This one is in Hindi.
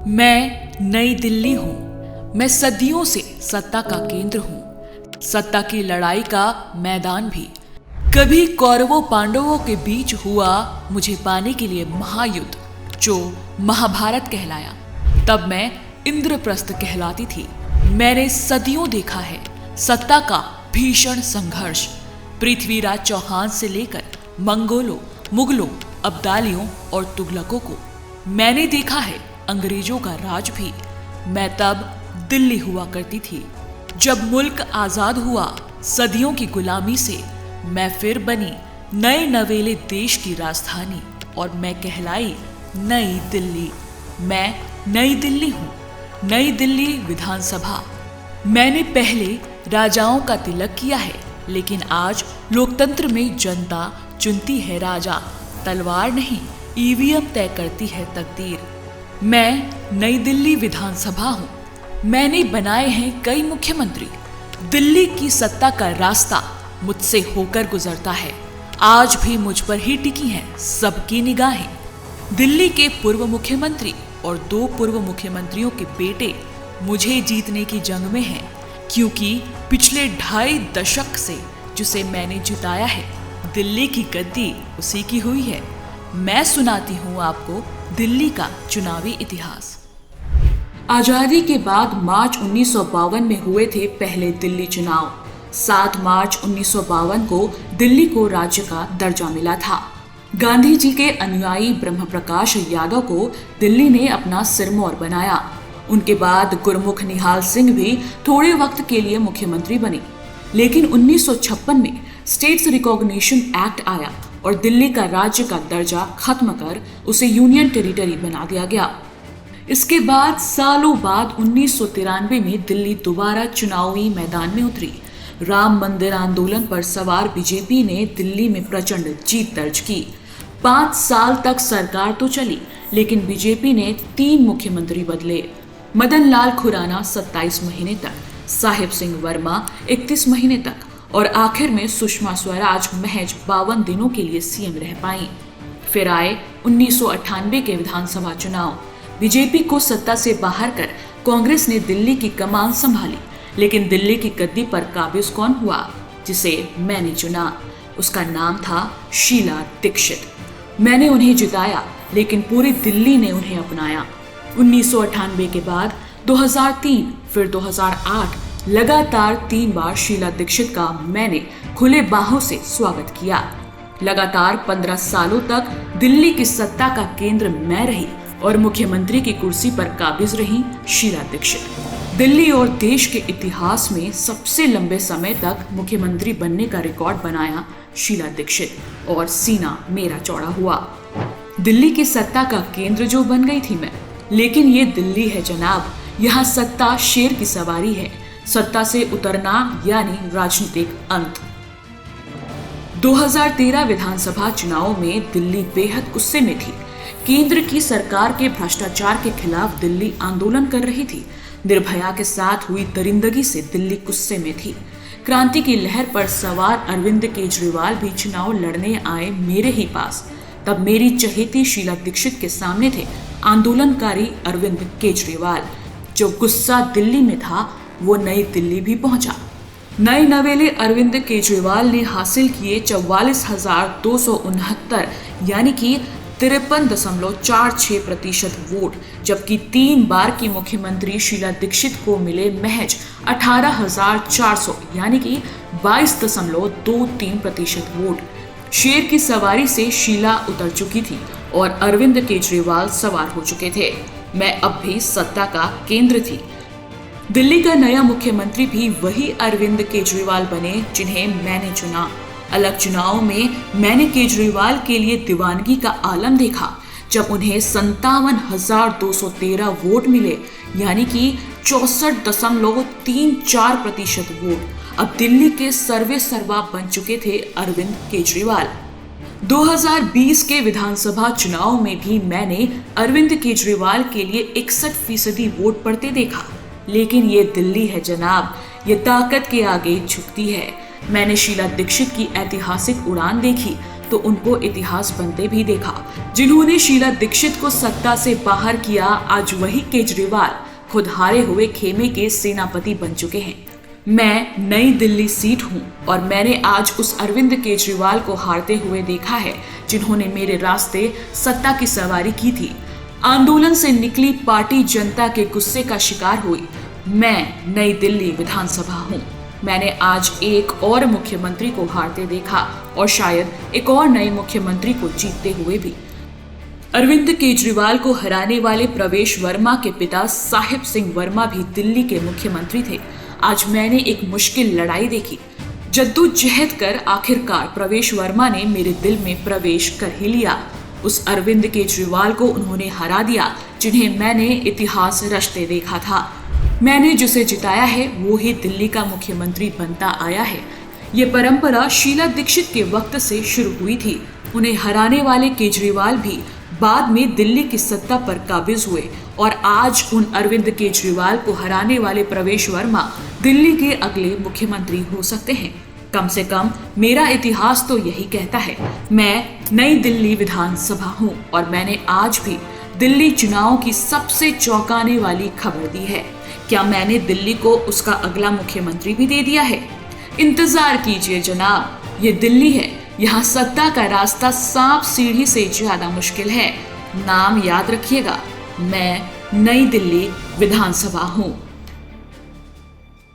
मैं नई दिल्ली हूँ। मैं सदियों से सत्ता का केंद्र हूँ, सत्ता की लड़ाई का मैदान भी। कभी कौरवों पांडवों के बीच हुआ मुझे पाने के लिए महायुद्ध, जो महाभारत कहलाया। तब मैं इंद्रप्रस्थ कहलाती थी। मैंने सदियों देखा है सत्ता का भीषण संघर्ष। पृथ्वीराज चौहान से लेकर मंगोलों, मुगलों, अब्दालियों और तुगलकों को मैंने देखा है। अंग्रेजों का राज भी। मैं तब दिल्ली हुआ करती थी जब मुल्क आजाद हुआ सदियों की गुलामी से। मैं फिर बनी नए नवेले देश की राजधानी और मैं कहलाई नई दिल्ली। मैं नई दिल्ली हूँ। नई दिल्ली विधानसभा। मैंने पहले राजाओं का तिलक किया है, लेकिन आज लोकतंत्र में जनता चुनती है राजा, तलवार नहीं ईवीएम तय करती है तकदीर। मैं नई दिल्ली विधानसभा हूँ। मैंने बनाए हैं कई मुख्यमंत्री। दिल्ली की सत्ता का रास्ता मुझसे होकर गुजरता है। आज भी मुझ पर ही टिकी हैं सबकी निगाहें। दिल्ली के पूर्व मुख्यमंत्री और 2 पूर्व मुख्यमंत्रियों के बेटे मुझे जीतने की जंग में हैं, क्योंकि पिछले 2.5 दशक से जिसे मैंने जिताया है, दिल्ली की गद्दी उसी की हुई है। मैं सुनाती हूँ आपको दिल्ली का चुनावी इतिहास। आजादी के बाद मार्च 1952 में हुए थे पहले दिल्ली चुनाव। 7 मार्च 1952 को दिल्ली को राज्य का दर्जा मिला था। गांधी जी के अनुयायी ब्रह्म प्रकाश यादव को दिल्ली ने अपना सिरमौर बनाया। उनके बाद गुरमुख निहाल सिंह भी थोड़े वक्त के लिए मुख्यमंत्री बने, लेकिन 1956 में स्टेट्स रिकॉग्निशन एक्ट आया और दिल्ली का राज्य का दर्जा खत्म कर उसे यूनियन टेरिटरी बना दिया गया। इसके बाद सालों बाद 1993 में दिल्ली दोबारा चुनावी मैदान में उतरी। राम मंदिर आंदोलन पर सवार बीजेपी ने दिल्ली में प्रचंड जीत दर्ज की। 5 साल तक सरकार तो चली, लेकिन बीजेपी ने 3 मुख्यमंत्री बदले। मदन लाल खुराना 27 महीने तक, साहिब सिंह वर्मा 31 महीने तक और आखिर में सुषमा स्वराज महज 52 दिनों के लिए सीएम रह पाईं। फिर आए 1998 के विधानसभा चुनाव। बीजेपी को सत्ता से बाहर कर कांग्रेस ने दिल्ली की कमान संभाली, लेकिन दिल्ली की गद्दी पर काबिज कौन हुआ, जिसे मैंने चुना? उसका नाम था शीला दीक्षित। मैंने उन्हें जिताया, लेकिन पूरी दिल्ली ने उन्हें अपनाया। 1998 के बाद 2003 फिर 2008 लगातार 3 बार शीला दीक्षित का मैंने खुले बाहों से स्वागत किया। लगातार 15 सालों तक दिल्ली की सत्ता का केंद्र मैं रही और मुख्यमंत्री की कुर्सी पर काबिज रही शीला दीक्षित। दिल्ली और देश के इतिहास में सबसे लंबे समय तक मुख्यमंत्री बनने का रिकॉर्ड बनाया शीला दीक्षित और सीना मेरा चौड़ा हुआ। दिल्ली की सत्ता का केंद्र जो बन गई थी मैं, लेकिन ये दिल्ली है जनाब। यहाँ सत्ता शेर की सवारी है। सत्ता से उतरना यानी राजनीतिक अंत। 2013 विधानसभा चुनाव में दिल्ली बेहद गुस्से में थी। केंद्र की सरकार के भ्रष्टाचार के खिलाफ दिल्ली आंदोलन कर रही थी। निर्भया के साथ हुई दरिंदगी से दिल्ली गुस्से में थी। क्रांति की लहर पर सवार अरविंद केजरीवाल भी चुनाव लड़ने आए मेरे ही पास। तब मेरी चहेती शीला दीक्षित के सामने थे आंदोलनकारी अरविंद केजरीवाल। जो गुस्सा दिल्ली में था वो नई दिल्ली भी पहुंचा। नए नवेले अरविंद केजरीवाल ने हासिल किए 44,269 यानी कि 53.46% वोट, जबकि 3 बार की मुख्यमंत्री शीला दीक्षित को मिले महज 18,400 यानी कि 22.23% वोट। शेर की सवारी से शीला उतर चुकी थी और अरविंद केजरीवाल सवार हो चुके थे। मैं अब भी सत्ता का केंद्र थी। दिल्ली का नया मुख्यमंत्री भी वही अरविंद केजरीवाल बने जिन्हें मैंने चुना। अलग चुनाव में मैंने केजरीवाल के लिए दीवानगी का आलम देखा, जब उन्हें 57,213 वोट मिले, यानी कि 64.34% वोट। अब दिल्ली के सर्वे सर्वा बन चुके थे अरविंद केजरीवाल। 2020 के विधानसभा चुनाव में भी मैंने अरविंद केजरीवाल के लिए 61% वोट पड़ते देखा। लेकिन ये दिल्ली है जनाब, ये ताकत के आगे झुकती है। मैंने शीला दीक्षित की ऐतिहासिक उड़ान देखी तो उनको इतिहास बनते भी देखा। जिन्होंने शीला दीक्षित को सत्ता से बाहर किया, आज वही केजरीवाल खुद हारे हुए खेमे के सेनापति बन चुके हैं। मैं नई दिल्ली सीट हूं और मैंने आज उस अरविंद केजरीवाल को हारते हुए देखा है जिन्होंने मेरे रास्ते सत्ता की सवारी की थी। आंदोलन से निकली पार्टी जनता के गुस्से का शिकार हुई। मैं नई दिल्ली विधानसभा हूं। मैंने आज एक और मुख्यमंत्री को हारते देखा और शायद एक और नए मुख्यमंत्री को जीतते हुए भी। अरविंद केजरीवाल को हराने वाले प्रवेश वर्मा के पिता साहिब सिंह वर्मा भी दिल्ली के मुख्यमंत्री थे। आज मैंने एक मुश्किल लड़ाई देखी। जद्दोजहद कर आखिरकार प्रवेश वर्मा ने मेरे दिल में प्रवेश कर ही लिया। उस अरविंद केजरीवाल को उन्होंने हरा दिया जिन्हें मैंने इतिहास रचते देखा था। मैंने जिसे जिताया है वो ही दिल्ली का मुख्यमंत्री बनता आया है। ये परंपरा शीला दीक्षित के वक्त से शुरू हुई थी। उन्हें हराने वाले केजरीवाल भी बाद में दिल्ली की सत्ता पर काबिज हुए और आज उन अरविंद केजरीवाल को हराने वाले प्रवेश वर्मा दिल्ली के अगले मुख्यमंत्री हो सकते हैं। कम से कम मेरा इतिहास तो यही कहता है। मैं नई दिल्ली विधानसभा हूं और मैंने आज भी दिल्ली चुनाव की सबसे चौंकाने वाली खबर दी है। क्या मैंने दिल्ली को उसका अगला मुख्यमंत्री भी दे दिया है? इंतजार कीजिए जनाब, ये दिल्ली है। यहाँ सत्ता का रास्ता सांप सीढ़ी से ज्यादा मुश्किल है। नाम याद रखिएगा, मैं नई दिल्ली विधानसभा हूँ।